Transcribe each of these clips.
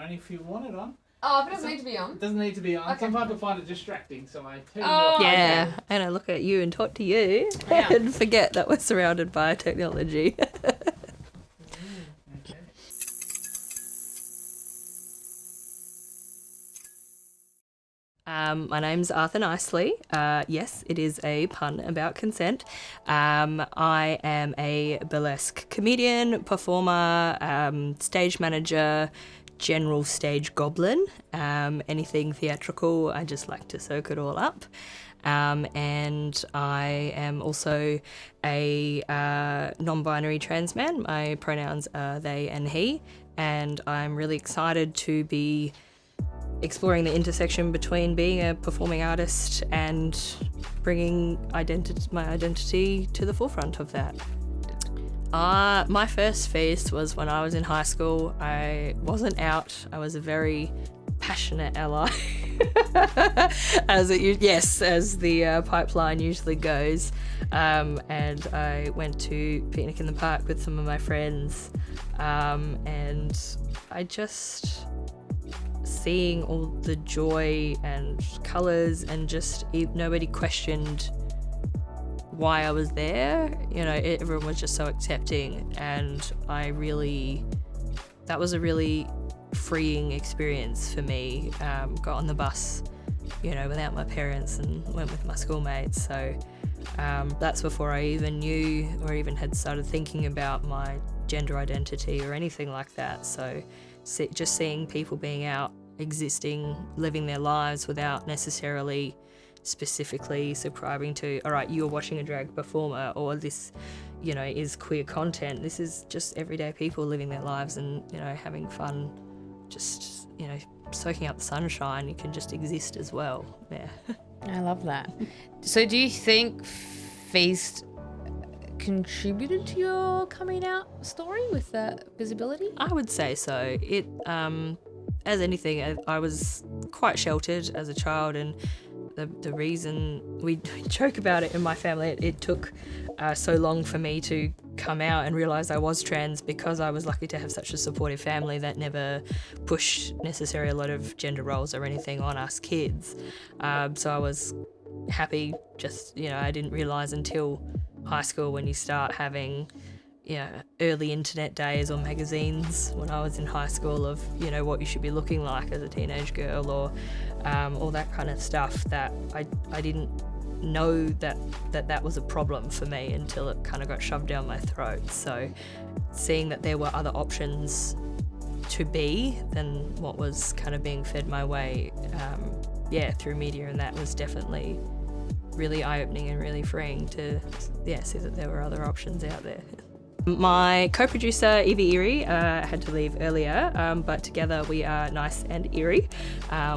only if you want it on. Oh, but it doesn't need to be on. It doesn't need to be on. Okay. Some people find it distracting, so I turn you Oh, off. Yeah, okay. and I look at you and talk to you Yeah. and forget that we're surrounded by technology. Okay. My name's Arthur Nicely. Yes, it is a pun about consent. I am a burlesque comedian, performer, stage manager, general stage goblin. Anything theatrical, I just like to soak it all up. And I am also a non-binary trans man. My pronouns are they and he, and I'm really excited to be exploring the intersection between being a performing artist and bringing my identity to the forefront of that. My first feast was when I was in high school. I wasn't out. I was a very passionate ally, as the pipeline usually goes. And I went to picnic in the park with some of my friends, and I just seeing all the joy and colours and just nobody questioned why I was there. You know, everyone was just so accepting, and that was a really freeing experience for me. Got on the bus, you know, without my parents and went with my schoolmates. So that's before I even knew or even had started thinking about my gender identity or anything like that. So just seeing people being out, existing, living their lives without necessarily specifically subscribing to, all right, you're watching a drag performer, or this, you know, is queer content. This is just everyday people living their lives and, you know, having fun, just, you know, soaking up the sunshine. You can just exist as well. Yeah. I love that. So do you think Feast contributed to your coming out story with the visibility? I would say so. It, as anything, I was quite sheltered as a child, and the reason we joke about it in my family, it took so long for me to come out and realise I was trans, because I was lucky to have such a supportive family that never pushed necessarily a lot of gender roles or anything on us kids. So I was happy, just, you know, I didn't realise until high school when you start having, you know, early internet days or magazines when I was in high school of, you know, what you should be looking like as a teenage girl, or all that kind of stuff, that I didn't know that was a problem for me until it kind of got shoved down my throat. So seeing that there were other options to be than what was kind of being fed my way, through media, and that was definitely really eye-opening and really freeing to see that there were other options out there. My co-producer, Evie Erie, had to leave earlier, but together we are nice and eerie.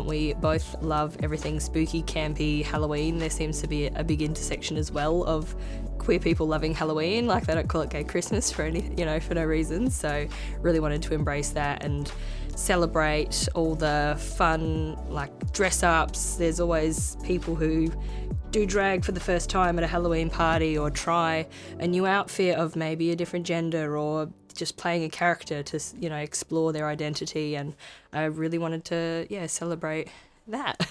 We both love everything spooky, campy, Halloween. There seems to be a big intersection as well of queer people loving Halloween. Like, they don't call it gay Christmas for no reason. So really wanted to embrace that and celebrate all the fun, like, dress-ups. There's always people who do drag for the first time at a Halloween party, or try a new outfit of maybe a different gender, or just playing a character to, you know, explore their identity. And I really wanted to, celebrate that.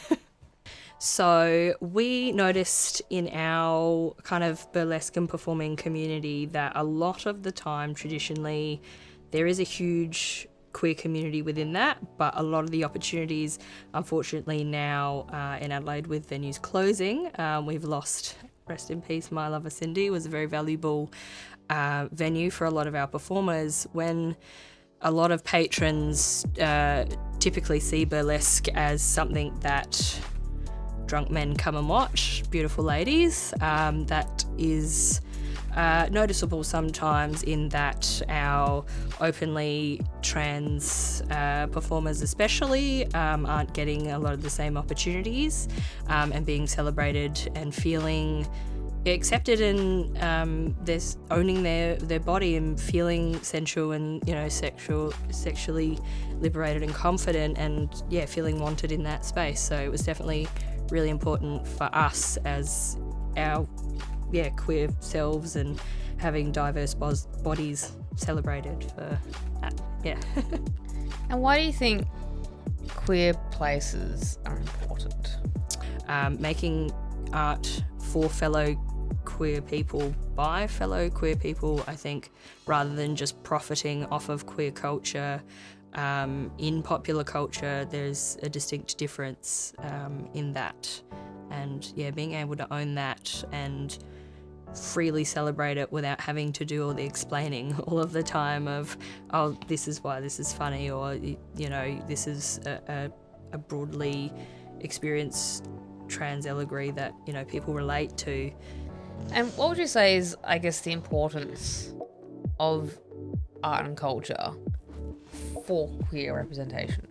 So we noticed in our kind of burlesque and performing community that a lot of the time, traditionally, there is a huge queer community within that, but a lot of the opportunities, unfortunately, now in Adelaide with venues closing, we've lost, rest in peace, My Lover Cindy, was a very valuable venue for a lot of our performers, when a lot of patrons typically see burlesque as something that drunk men come and watch, beautiful ladies. That is noticeable sometimes in that our openly trans performers especially aren't getting a lot of the same opportunities and being celebrated and feeling accepted, and there's owning their body and feeling sensual and, you know, sexually liberated and confident, and feeling wanted in that space. So it was definitely really important for us as our queer selves and having diverse bodies celebrated for that. And why do you think queer places are important? Making art for fellow queer people by fellow queer people, I think, rather than just profiting off of queer culture. In popular culture, there's a distinct difference in that. And yeah, being able to own that and freely celebrate it without having to do all the explaining all of the time of, oh, this is why this is funny, or, you know, this is a broadly experienced trans allegory that, you know, people relate to. And what would you say is, I guess, the importance of art and culture for queer representation?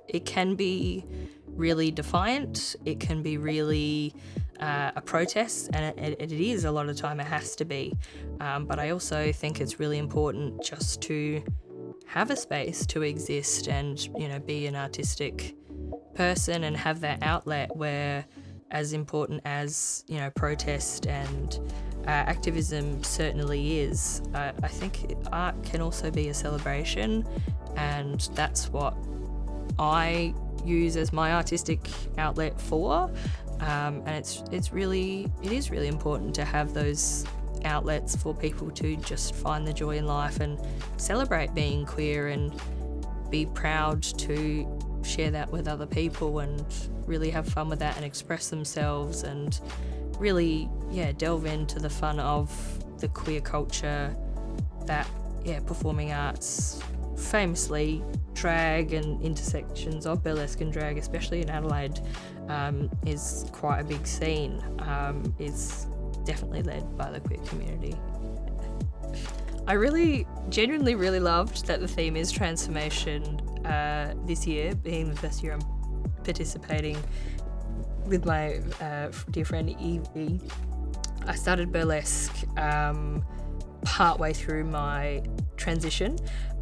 It can be really defiant. It can be really a protest, and it is a lot of the time. It has to be. But I also think it's really important just to have a space to exist and, you know, be an artistic person and have that outlet where, as important as, you know, protest and activism certainly is, I think art can also be a celebration, and that's what I use as my artistic outlet for. And it is really important to have those outlets for people to just find the joy in life and celebrate being queer and be proud to share that with other people and really have fun with that and express themselves and really, yeah, delve into the fun of the queer culture that, yeah, performing arts, famously drag and intersections of burlesque and drag, especially in Adelaide, is quite a big scene. It's definitely led by the queer community. I genuinely really loved that the theme is transformation this year, being the first year I'm participating with my dear friend Evie. I started burlesque partway through my transition,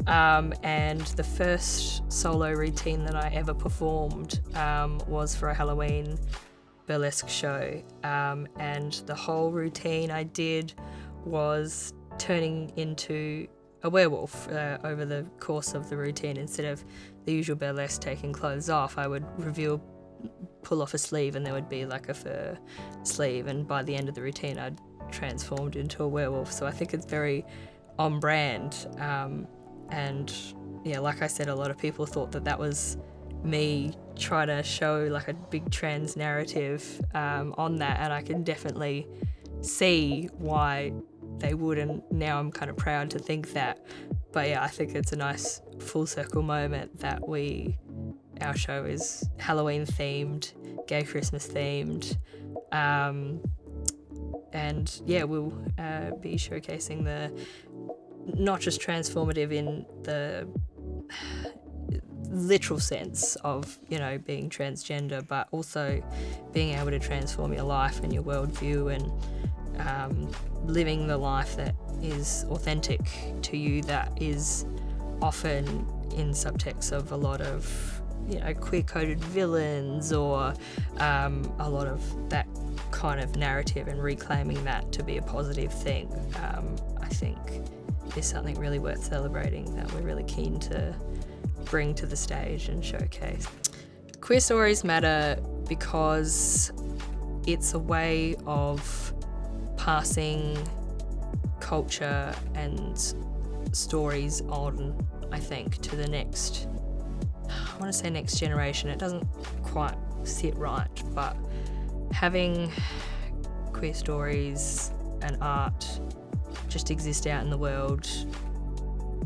and the first solo routine that I ever performed was for a Halloween burlesque show, and the whole routine I did was turning into a werewolf over the course of the routine. Instead of the usual burlesque taking clothes off, I would pull off a sleeve and there would be like a fur sleeve, and by the end of the routine I'd transformed into a werewolf. So I think it's very on brand, and yeah, like I said, a lot of people thought that was me trying to show like a big trans narrative on that, and I can definitely see why they would, and now I'm kind of proud to think that. But yeah, I think it's a nice full circle moment that our show is Halloween themed, gay Christmas themed, and yeah, we'll be showcasing the not just transformative in the literal sense of, you know, being transgender, but also being able to transform your life and your worldview and living the life that is authentic to you, that is often in subtext of a lot of, you know, queer-coded villains or a lot of that kind of narrative, and reclaiming that to be a positive thing, I think is something really worth celebrating, that we're really keen to bring to the stage and showcase. Queer stories matter because it's a way of passing culture and stories on, I think, to the next, I want to say next generation. It doesn't quite sit right, but having queer stories and art just exist out in the world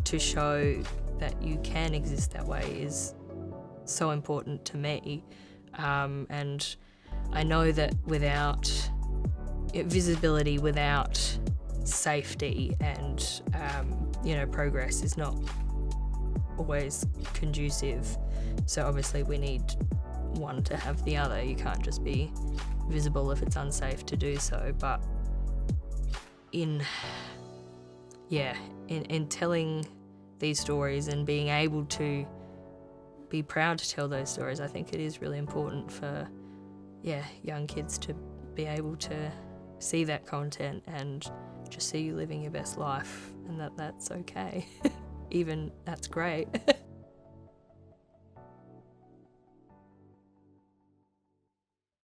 to show that you can exist that way is so important to me. And I know that without visibility, without safety and, you know, progress is not always conducive. So obviously we need one to have the other. You can't just be visible if it's unsafe to do so. But in telling these stories and being able to be proud to tell those stories, I think it is really important for young kids to be able to see that content and just see you living your best life, and that's okay. even, that's great.